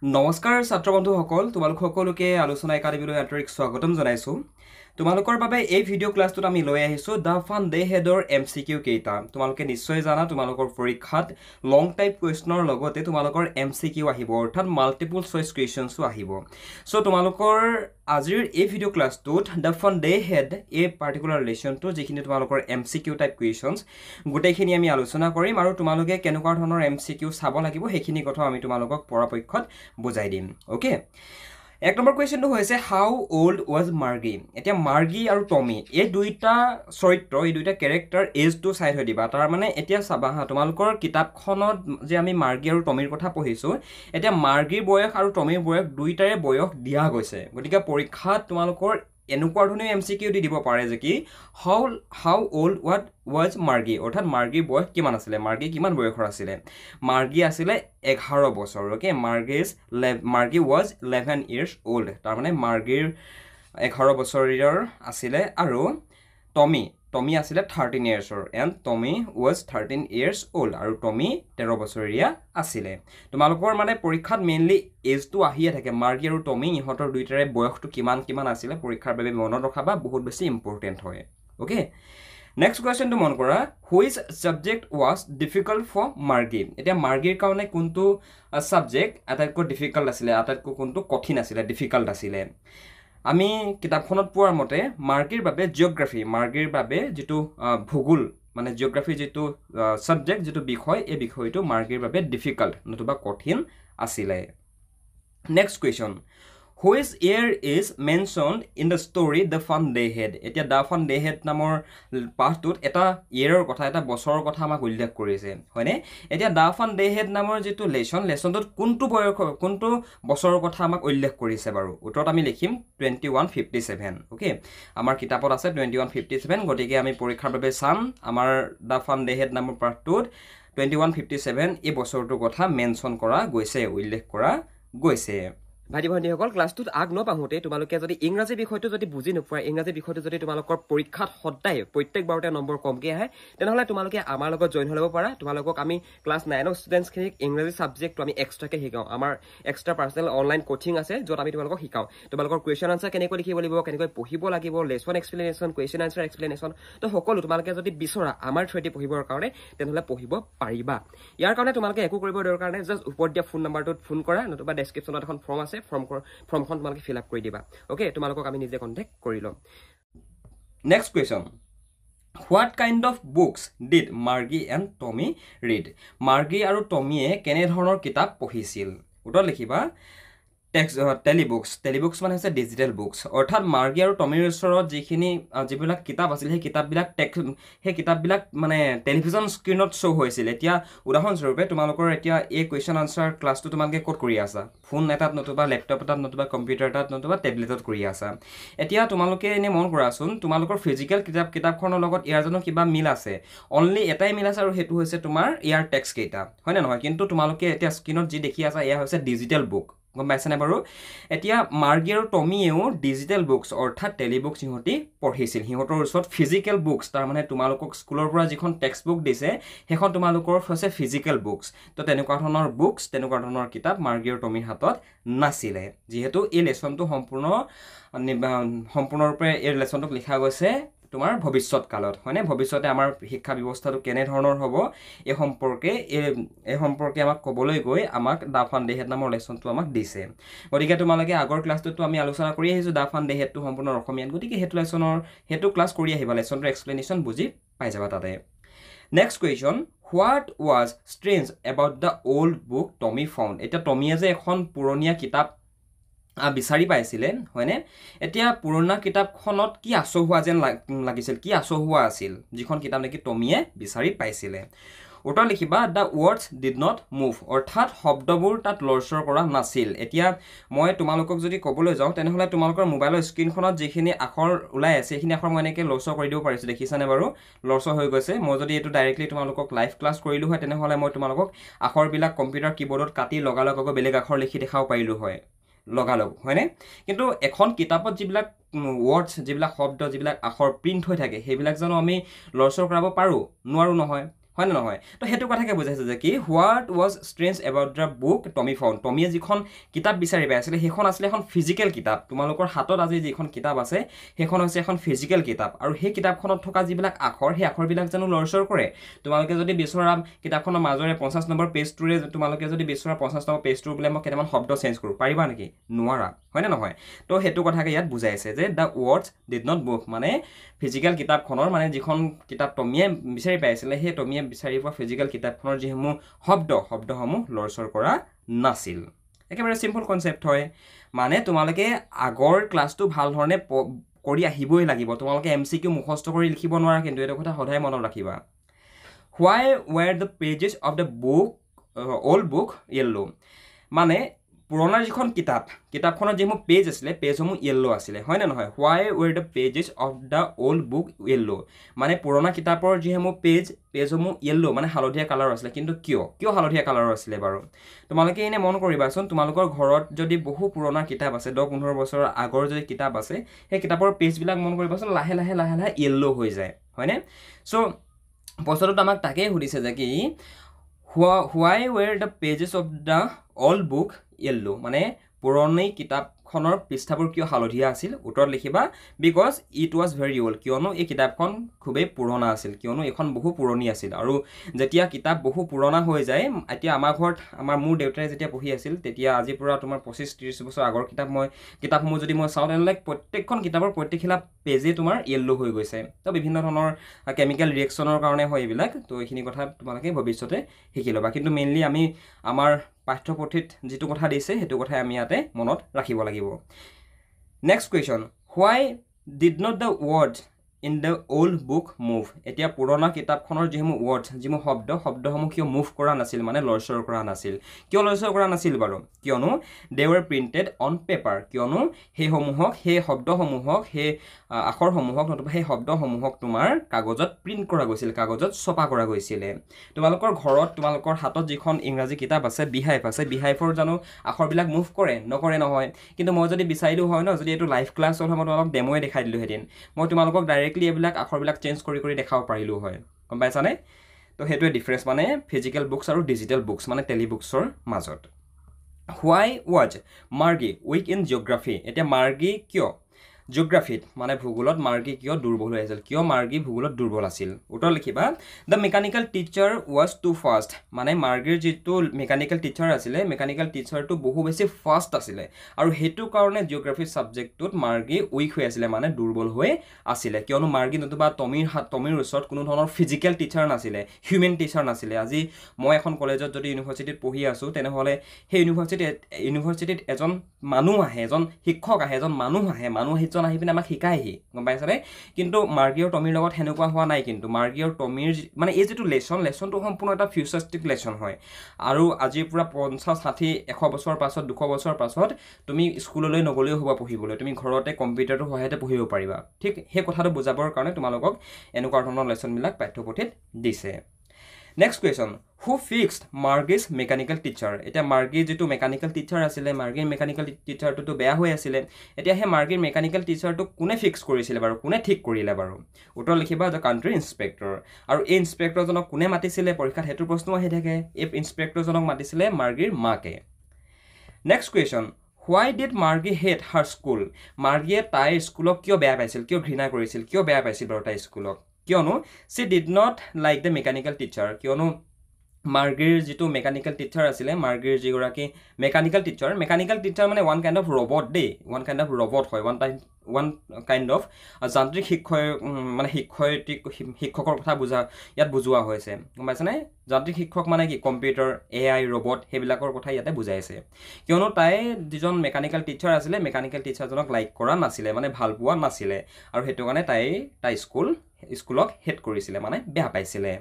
নমস্কাৰ ছাত্ৰ বন্ধুসকল তোমালোক সকলোকে আলোচনা একাডেমীলৈ আন্তৰিক স্বাগতম জনাইছো তোমালোকৰ বাবে এই ভিডিঅ' ক্লাছটোত আমি লৈ আহিছো দা ফান ডে হেডৰ এমচিকিউ কেইটা তোমালোকে নিশ্চয় জানা তোমালোকৰ পৰীক্ষাত লং টাইপ কুৱেশ্যনৰ লগতে তোমালোকৰ এমচিকিউ আহিব অৰ্থাৎ মাল্টিপল চইচ কুৱেশ্যনছো আহিব সো তোমালোকৰ আজিৰ এই video' ক্লাছটোত da fun they head এই পাৰ্টিকুলাৰ লেচনটো যিখিনি তোমালোকৰ এমচিকিউ টাইপ কুৱেশ্যনছ গোটেইখিনি আমি আলোচনা কৰিম আৰু তোমালোকে কেনেকুৱা ধৰণৰ এমচিকিউ চাব লাগিব সেইখিনি কথা আমি তোমালোকক পৰাপক্ষত বুজাই দিম ওকে এক নম্বৰ কুৱেশ্যনটো হৈছে হাউ ওল্ড ৱাজ মাৰ্গি এতিয়া মাৰ্গি আৰু টমি এই দুইটা চৰিত্ৰ এই দুইটা কেৰেক্টাৰ এজটো চাই থৈ দিবা তাৰ মানে এতিয়া চাবা হা তোমালোকৰ কিতাপখনত যে আমি মাৰ্গি আৰু টমিৰ কথা পঢ়িছোঁ এতিয়া মাৰ্গিৰ বয়স আৰু টমিৰ বয়স দুইটাৰে বয়স দিয়া গৈছে গতিকে পৰীক্ষাত তোমালোকৰ এনেকুৱা ধৰণৰ এমচিকিউ দি দিব পাৰে যে কি হাউ ওল্ড ৱাজ মাৰ্গি অৰ্থাৎ মাৰ্গিৰ বয়স কিমান আছিলে মাৰ্গি কিমান বয়সৰ আছিলে মাৰ্গি আছিলে 11 বছৰ ওকে মাৰ্গি ৱাজ 11 years old তাৰমানে মাৰ্গিৰ 11 বছৰীয়া আছিলে আৰু টমি আছিলে 13 yearsৰ and Tommy was 13 years old আৰু টমি 13 বছৰীয়া আছিলে তোমালোকৰ মানে পৰীক্ষাত মেইনলি এজটো আহিয়ে থাকে মাৰ্গি আৰু টমি ইহঁতৰ দুইটাৰে বয়সটো কিমান আছিলে পৰীক্ষাৰ বাবে মনত ৰখাবা বহুত বেছি ইম্পৰ্টেণ্ট হয় ওকে নেক্সট কুৱেশ্যনটো মন কৰা which subject was difficult for Margie এতিয়া মাৰ্গিৰ কাৰণে কোনটো ছাবজেক্ট আটাইতকৈ ডিফিকাল্ট আছিলে আটাইতকৈ কোনটো কঠিন আছিলে ডিফিকাল্ট আছিলে আমি কিতাপখনত পোৱাৰ মতে মাৰ্গিৰ বাবে জিঅ'গ্ৰাফি মাৰ্গিৰ বাবে যিটো ভূগোল মানে জিঅ'গ্ৰাফি যিটো ছাবজেক্ট যিটো বিষয় এই বিষয়টো মাৰ্গিৰ বাবে ডিফিকাল্ট নতুবা কঠিন আছিলে next question which year is mentioned in the story the fun they had এতিয়া দ্য ফান ডে হেড নামৰ পাঠটোত এটা ইয়েৰৰ কথা এটা বছৰৰ কথা আমাক উল্লেখ কৰিছে হয়নে এতিয়া দ্য ফান ডে হেড নামৰ যিটো লেচনটোত কোনটো বছৰৰ কথা আমাক উল্লেখ কৰিছে বাৰু উত্তৰত আমি লিখিম 2157 ওকে আমাৰ কিতাপত আছে 2157 গতিকে আমি পৰীক্ষাৰ বাবে চাম আমাৰ দ্য ফান ডে হেড নামৰ পাঠটোত 2157 এই বছৰটোৰ কথা মেনশ্যন কৰা গৈছে উল্লেখ কৰা গৈছে ভাইটি ভণ্টিসকল ক্লাছটোত আগ নপাহোঁতে তোমালোকে যদি ইংৰাজী বিষয়টো যদি বুজি নোপোৱা ইংৰাজী বিষয়টো যদি তোমালোকৰ পৰীক্ষাত সদায় প্ৰত্যেকবাৰতে নম্বৰ কমকৈ আহে তেনেহ'লে তোমালোকে আমাৰ লগত জইন হৈ ল'ব পাৰা তোমালোকক আমি ক্লাছ 9ৰ ষ্টুডেণ্টছখিনিক ইংৰাজী ছাবজেক্টটো আমি এক্সট্ৰাকৈ শিকাওঁ আমাৰ এক্সট্ৰা পাৰ্চনেল অনলাইন কোচিং আছে য'ত আমি তোমালোকক শিকাওঁ তোমালোকৰ কুৱেশ্যন আনচাৰ কেনেকৈ লিখিব লাগিব কেনেকৈ পঢ়িব লাগিব lesson explanation question answer explanation তো সকলো তোমালোকে যদি বিচৰা আমাৰ থ্ৰুৱেদি পঢ়িবৰ কাৰণে তেনেহ'লে পঢ়িব পাৰিবা ইয়াৰ কাৰণে তোমালোকে একো কৰিব দৰকাৰ নাই জাষ্ট ওপৰত দিয়া ফোন নাম্বাৰটোত ফোন কৰা নতুবা ডেছক্ৰিপশ্যনত এখন ফৰ্ম আছে ফৰ্মখন তোমালোকে ফিল আপ কৰি দিবা ওকে তোমালোকক আমি নিজে কণ্টেক্ট কৰি ল'ম next question what kind of books did Margie and Tommy read Margie আৰু টমিয়ে কেনেধৰণৰ কিতাপ পঢ়িছিল উত্তৰ লিখিবা টেলিবুকছ মানে হৈছে ডিজিটেল বুকছ অৰ্থাৎ মাৰ্গি আৰু টমিৰ ওচৰত যিবিলাক কিতাপ আছিল সেই কিতাপবিলাক মানে টেলিভিজন স্ক্ৰীণত শ্ব' হৈছিল এতিয়া উদাহৰণস্বৰূপে তোমালোকৰ এতিয়া এই কুৱেশ্যন আনচাৰ ক্লাছটো তোমালোকে ক'ত কৰি আছা ফোন এটাত নতুবা লেপটপ এটাত নতুবা কম্পিউটাৰ এটাত নতুবা টেবলেটত কৰি আছা এতিয়া তোমালোকে এনেই মন কৰাচোন তোমালোকৰ ফিজিকেল কিতাপখনৰ লগত ইয়াৰ জানো কিবা মিল আছে অনলি এটাই মিল আছে আৰু সেইটো হৈছে তোমাৰ ইয়াৰ টেক্সট কেইটা হয়নে নহয় কিন্তু তোমালোকে এতিয়া স্ক্ৰীণত যি দেখি আছা এয়া হৈছে ডিজিটেল বুক গম পাইছেনে বাৰু এতিয়া মাৰ্গি আৰু টমিয়েও ডিজিটেল বুকছ অৰ্থাৎ টেলিবুকছ সিহঁতি পঢ়িছিল সিহঁতৰ ওচৰত ফিজিকেল বুকছ তাৰমানে তোমালোকক স্কুলৰ পৰা যিখন টেক্সট বুক দিছে সেইখন তোমালোকৰ হৈছে ফিজিকেল বুকছ তো তেনেকুৱা ধৰণৰ কিতাপ মাৰ্গি আৰু টমিৰ হাতত নাছিলে যিহেতু এই লেচনটো সম্পূৰ্ণৰূপে এই লেচনটোক লিখা গৈছে তোমাৰ ভৱিষ্যত কালত হয়নে ভৱিষ্যতে আমাৰ শিক্ষা ব্যৱস্থাটো কেনেধৰণৰ হ'ব এই সম্পৰ্কে আমাক ক'বলৈ গৈ আমাক দা ফান ডে হেড নামৰ লেচনটো আমাক দিছে গতিকে তোমালোকে আগৰ ক্লাছটোতো আমি আলোচনা কৰি আহিছোঁ দা ফান ডে হেডটো সম্পূৰ্ণ অসমীয়াত গতিকে সেইটো ক্লাছ কৰি আহিবা লেচনটোৰ এক্সপ্লেনেশ্যন বুজি পাই যাবা তাতে next question what was strange about the old book Tommy found এতিয়া টমিয়ে যে এখন পুৰণীয়া কিতাপ বিচাৰি পাইছিলে হয়নে এতিয়া পুৰণা কিতাপখনত কি আচহুৱা যেন লাগিছিল কি আচহুৱা আছিল যিখন কিতাপ নেকি টমিয়ে বিচাৰি পাইছিলে উত্তৰ লিখিবা the words did not move অৰ্থাৎ শব্দবোৰ তাত লৰচৰ কৰা নাছিল এতিয়া মই তোমালোকক যদি ক'বলৈ যাওঁ তেনেহ'লে তোমালোকৰ মোবাইলৰ স্ক্ৰীণখনত যিখিনি আখৰ ওলাই আছে সেইখিনি আখৰ মই এনেকৈ লৰচৰ কৰি দিব পাৰিছোঁ দেখিছানে বাৰু লৰচৰ হৈ গৈছে মই যদি এইটো ডাইৰেক্টলি তোমালোকক লাইভ ক্লাছ কৰিলোঁ হয় তেনেহ'লে মই তোমালোকক আখৰবিলাক কম্পিউটাৰ কীবৰ্ডত কাটি লগালগ আকৌ বেলেগ আখৰ লিখি দেখাব পাৰিলোঁ হয় লগালগ হয়নে কিন্তু এখন কিতাপত যিবিলাক ৱৰ্ডছ যিবিলাক শব্দ যিবিলাক আখৰ প্ৰিণ্ট হৈ থাকে সেইবিলাক জানো আমি লৰচৰ কৰাব পাৰোঁ নোৱাৰোঁ নহয় হয় না নহয় তো হেতু কথাকে বুজাইছে যে কি what was strange about the book Tommy found টমিয়ে যিখন কিতাপ বিচাৰি পাইছিলে সেইখন আছিলে এখন ফিজিকেল কিতাপ তোমালোকৰ হাতত আজি যিখন কিতাপ আছে সেইখন হৈছে এখন ফিজিকেল কিতাপ আৰু সেই কিতাপখনত থকা যিবিলাক আখৰ সেই আখৰবিলাক জানো লৰচৰ কৰে তোমালোকে যদি বিচৰা কিতাপখনৰ মাজৰে 50 নম্বৰ পেজটোৰে তোমালোকে যদি বিচৰা 50 নম্বৰ পেজটোৰ বোলে মই কেইটামান শব্দ চেঞ্জ কৰোঁ পাৰিবা নেকি নোৱাৰা হয় না নহয় তো হেতু কথাকে ইয়াত বুজাইছে যে the words did not move মানে ফিজিকেল কিতাপখনৰ মানে যিখন কিতাপ টমিয়ে বিচাৰি পাইছিলে সেই টমিয়ে বিচাৰি পোৱা ফিজিকেল কিতাপখনৰ যিসমূহ শব্দসমূহ লৰচৰ কৰা নাছিল একেবাৰে চিম্পল কনচেপ্ট হয় মানে তোমালোকে আগৰ ক্লাছটো ভাল ধৰণে কৰি আহিবই লাগিব তোমালোকে MCQ মুখস্থ কৰি লিখিব নোৱাৰা কিন্তু এটা কথা সদায় মনত ৰাখিবা why were the pages of the book old book yellow মানে পুৰণা যিখন কিতাপখনৰ যিসমূহ পেজ আছিলে পেজসমূহ য়েল্লো আছিলে হয় না নহয় why were the pages of the old book yellow মানে পুৰণা কিতাপৰ যিসমূহ পেজসমূহ য়েল্লো মানে হালধীয়া কালাৰ আছিলে কিন্তু কিয় হালধীয়া কালাৰৰ আছিলে বাৰু তোমালোকে এনে মন কৰিবাচোন তোমালোকৰ ঘৰত যদি বহু পুৰণা কিতাপ আছে 10-15 বছৰৰ আগৰ যদি কিতাপ আছে সেই কিতাপৰ পেজবিলাক মন কৰিবাচোন লাহে লাহে য়েল্লো হৈ যায় হয়নে সো প্ৰশ্নটো আমাক তাকেই সুধিছে যে কি why were the pages of the old book yellow মানে পুৰণি কিতাপখনৰ পৃষ্ঠাবোৰ কিয় হালধীয়া আছিল উত্তৰত লিখিবা because it was very old কিয়নো এই কিতাপখন খুবেই পুৰণা আছিল কিয়নো এখন বহু পুৰণি আছিল আৰু যেতিয়া কিতাপ বহু পুৰণা হৈ যায় এতিয়া আমাৰ ঘৰত মোৰ দেউতাই যেতিয়া পঢ়ি আছিল তেতিয়া আজিৰ পৰা তোমাৰ 25-30 বছৰ আগৰ কিতাপসমূহ যদি মই চাওঁ তেনেহ'লে প্ৰত্যেকখন কিতাপৰ প্ৰত্যেকখিলা পেজে তোমাৰ য়েল্লো হৈ গৈছে তো বিভিন্ন ধৰণৰ কেমিকেল ৰিয়েকশ্যনৰ কাৰণে হয় এইবিলাক তো এইখিনি কথা তোমালোকে ভৱিষ্যতে শিকি ল'বা কিন্তু মেইনলি আমি আমাৰ পাঠ্যপুথিত যিটো কথা দিছে সেইটো কথা আমি ইয়াতে মনত ৰাখিব লাগিব next question why did not the words in the old book move এতিয়া পুৰণা কিতাপখনৰ যিসমূহ ৱৰ্ডছ যিসমূহ শব্দসমূহ কিয় মুভ কৰা নাছিল মানে লৰচৰ কৰা নাছিল কিয় লৰচৰ কৰা নাছিল বাৰু কিয়নো they were printed on paper কিয়নো সেই শব্দসমূহক সেই আখৰসমূহক নতুবা সেই শব্দসমূহক তোমাৰ কাগজত প্ৰিণ্ট কৰা গৈছিল কাগজত ছপা কৰা গৈছিল তোমালোকৰ ঘৰত তোমালোকৰ হাতত যিখন ইংৰাজী কিতাপ আছে বিহাইফ আছে বিহাইফৰ জানো আখৰবিলাক মুভ কৰে নকৰে নহয় কিন্তু মই যদি বিচাৰিলো হয় ন যদি এইটো লাইভ ক্লাছ হ'ল মই তোমালোকক ডেমোয়ে দেখাই দিলোঁ হেদিন মই তোমালোকক ডাইৰেক্টলি এইবিলাক আখৰবিলাক চেঞ্জ কৰি দেখাব পাৰিলোঁ হয় গম পাইছানে তো সেইটোৱে ডিফাৰেঞ্চ মানে ফিজিকেল বুকছ আৰু ডিজিটেল বুকছ মানে টেলিবুকছৰ মাজত why was Margie weak in geography এতিয়া মাৰ্গী কিয় জিঅ'গ্ৰাফিত মানে ভূগোলত মাৰ্গী কিয় দুৰ্বল হৈ আছিল কিয় মাৰ্গী ভূগোলত দুৰ্বল আছিল উত্তৰ লিখিবা the mechanical teacher was too fast মানে মাৰ্গীৰ যিটো মেকানিকেল টিচাৰ আছিলে মেকানিকেল টিচাৰটো বহু বেছি ফাষ্ট আছিলে আৰু সেইটো কাৰণে জিঅ'গ্ৰাফি ছাবজেক্টটোত মাৰ্গী উইক হৈ আছিলে মানে দুৰ্বল হৈ আছিলে কিয়নো মাৰ্গী নতুবা টমিৰ ওচৰত কোনো ধৰণৰ ফিজিকেল টিচাৰ নাছিলে হিউমেন টিচাৰ নাছিলে আজি মই এখন কলেজত যদি ইউনিভাৰ্চিটিত পঢ়ি আছোঁ তেনেহ'লে সেই ইউনিভাৰ্চিটিত এজন মানুহ আহে এজন শিক্ষক আহে এজন মানুহ আহি পিনে আমাক শিকাইহি গম পাইছানে কিন্তু মাৰ্গী আৰু টমিৰ লগত সেনেকুৱা হোৱা নাই কিন্তু মাৰ্গী আৰু টমিৰ মানে এই যিটো লেচনটো সম্পূৰ্ণ এটা ফিউচাৰিষ্টিক লেচন হয় আৰু আজিৰ পৰা 50-60-100 বছৰ পাছত 200 বছৰ পাছত তুমি স্কুললৈ নগলেও হ'ব পঢ়িবলৈ তুমি ঘৰতে কম্পিউটাৰটোৰ সহায়তে পঢ়িব পাৰিবা ঠিক সেই কথাটো বুজাবৰ কাৰণে তোমালোকক এনেকুৱা ধৰণৰ লেচনবিলাক পাঠ্যপুথিত দিছে next question who fixed Margie's mechanical teacher এতিয়া মাৰ্গীৰ যিটো মেকানিকেল টিচাৰ আছিলে মাৰ্গীৰ মেকানিকেল টিচাৰটোতো বেয়া হৈ আছিলে এতিয়া সেই মাৰ্গীৰ মেকানিকেল টিচাৰটো কোনে ফিক্স কৰিছিলে বাৰু কোনে ঠিক কৰিলে বাৰু উত্তৰ লিখিবা দ্য কাণ্ট্ৰি ইনস্পেক্টৰ আৰু এই ইনস্পেক্টৰজনক কোনে মাতিছিলে পৰীক্ষাত সেইটো প্ৰশ্ন আহি থাকে এই ইনস্পেক্টৰজনক মাতিছিলে মাৰ্গীৰ মাকে next question why did মাৰ্গী hate her school মাৰ্গীয়ে তাইৰ স্কুলক কিয় বেয়া পাইছিল কিয় ঘৃণা কৰিছিল কিয় বেয়া পাইছিল বাৰু তাইৰ স্কুলক কিয়নো she did not like the mechanical teacher কিয়নো মাৰ্গীৰ যিটো মেকানিকেল টিচাৰ আছিলে মাৰ্গীৰ যিগৰাকী মেকানিকেল টিচাৰ মানে one kind of robot one kind of robot হয় ওৱান কাইণ্ড অফ যান্ত্ৰিক শিক্ষকৰ কথা ইয়াত বুজোৱা হৈছে গম পাইছেনে যান্ত্ৰিক শিক্ষক মানে কি কম্পিউটাৰ AI ৰবট সেইবিলাকৰ কথা ইয়াতে বুজাইছে কিয়নো তাই যিজন মেকানিকেল টিচাৰ আছিলে মেকানিকেল টিচাৰজনক লাইক কৰা নাছিলে মানে ভাল পোৱা নাছিলে আৰু সেইটো কাৰণে তাই স্কুলক হেট কৰিছিলে মানে বেয়া পাইছিলে